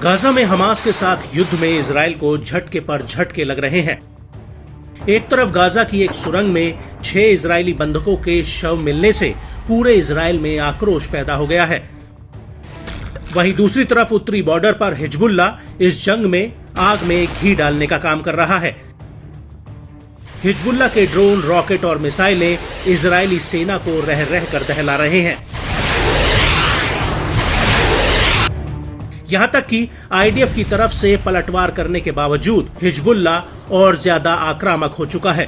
Gaza में Hamas के साथ युद्ध में इजराइल को झटके पर झटके लग रहे हैं। एक तरफ गाजा की एक सुरंग में 6 इजरायली बंधकों के शव मिलने से पूरे इजराइल में आक्रोश पैदा हो गया है। वहीं दूसरी तरफ उत्तरी बॉर्डर पर हिजबुल्ला इस जंग में आग में घी डालने का काम कर रहा है। हिजबुल्ला के ड्रोन, रॉकेट और मिसाइलें इजरायली सेना को रह रह कर दहला रहे हैं। यहां तक कि आईडीएफ की तरफ से पलटवार करने के बावजूद हिजबुल्ला और ज्यादा आक्रामक हो चुका है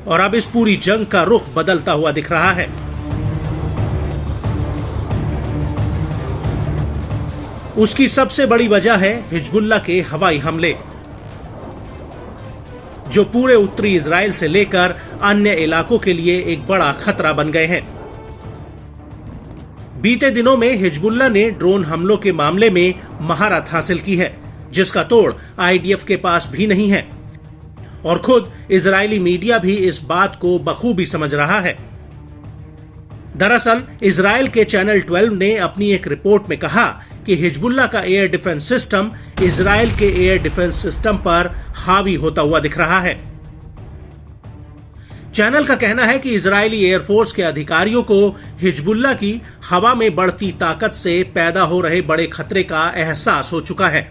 और अब इस पूरी जंग का रुख बदलता हुआ दिख रहा है। उसकी सबसे बड़ी वजह है हिजबुल्ला के हवाई हमले, जो पूरे उत्तरी इजराइल से लेकर अन्य इलाकों के लिए एक बड़ा खतरा बन गए हैं। बीते दिनों में हिजबुल्ला ने ड्रोन हमलों के मामले में महारत हासिल की है, जिसका तोड़ आईडीएफ के पास भी नहीं है और खुद इजरायली मीडिया भी इस बात को बखूबी समझ रहा है। दरअसल इजराइल के चैनल 12 ने अपनी एक रिपोर्ट में कहा कि हिजबुल्ला का एयर डिफेंस सिस्टम इजराइल के एयर डिफेंस सिस्टम पर हावी होता हुआ दिख रहा है। चैनल का कहना है कि इजरायली एयरफोर्स के अधिकारियों को हिजबुल्ला की हवा में बढ़ती ताकत से पैदा हो रहे बड़े खतरे का एहसास हो चुका है,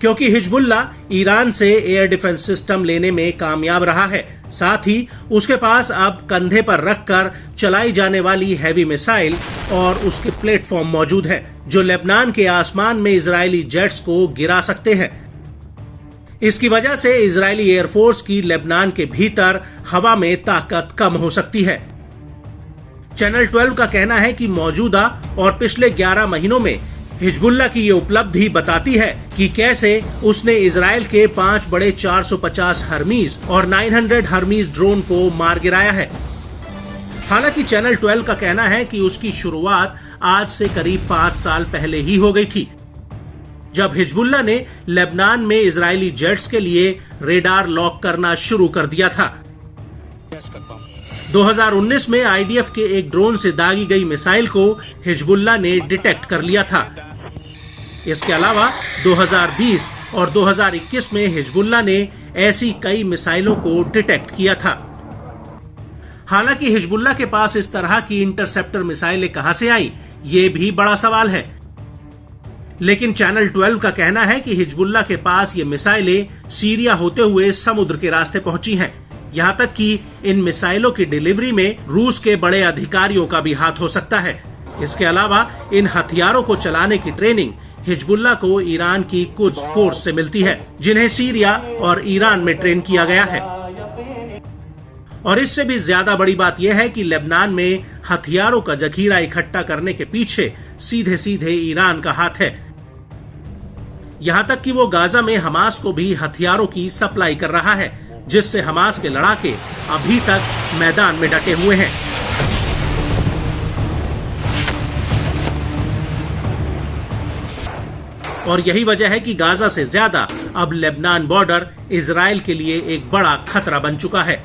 क्योंकि हिजबुल्ला ईरान से एयर डिफेंस सिस्टम लेने में कामयाब रहा है। साथ ही उसके पास अब कंधे पर रखकर चलाई जाने वाली हैवी मिसाइल और उसके प्लेटफॉर्म मौजूद है, जो लेबनान के आसमान में इजरायली जेट्स को गिरा सकते हैं। इसकी वजह से इजरायली एयरफोर्स की लेबनान के भीतर हवा में ताकत कम हो सकती है। चैनल 12 का कहना है कि मौजूदा और पिछले 11 महीनों में हिजबुल्ला की ये उपलब्धि बताती है कि कैसे उसने इजराइल के 5 बड़े 450 हर्मीज और 900 हर्मीज ड्रोन को मार गिराया है। हालांकि चैनल 12 का कहना है कि उसकी शुरुआत आज से करीब 5 साल पहले ही हो गई थी, जब हिजबुल्ला ने लेबनान में इजरायली जेट्स के लिए रेडार लॉक करना शुरू कर दिया था। 2019 में आईडीएफ के एक ड्रोन से दागी गई मिसाइल को हिजबुल्ला ने डिटेक्ट कर लिया था। इसके अलावा 2020 और 2021 में हिजबुल्ला ने ऐसी कई मिसाइलों को डिटेक्ट किया था। हालांकि हिजबुल्ला के पास इस तरह की इंटरसेप्टर मिसाइलें कहां से आई, ये भी बड़ा सवाल है। लेकिन चैनल 12 का कहना है कि हिजबुल्ला के पास ये मिसाइलें सीरिया होते हुए समुद्र के रास्ते पहुंची हैं। यहां तक कि इन मिसाइलों की डिलीवरी में रूस के बड़े अधिकारियों का भी हाथ हो सकता है। इसके अलावा इन हथियारों को चलाने की ट्रेनिंग हिजबुल्ला को ईरान की कुद्स फोर्स से मिलती है, जिन्हें सीरिया और ईरान में ट्रेन किया गया है। और इससे भी ज्यादा बड़ी बात यह है कि लेबनान में हथियारों का जखीरा इकट्ठा करने के पीछे सीधे सीधे ईरान का हाथ है। यहां तक कि वो गाजा में हमास को भी हथियारों की सप्लाई कर रहा है, जिससे हमास के लड़ाके अभी तक मैदान में डटे हुए हैं। और यही वजह है कि गाजा से ज्यादा अब लेबनान बॉर्डर इजराइल के लिए एक बड़ा खतरा बन चुका है।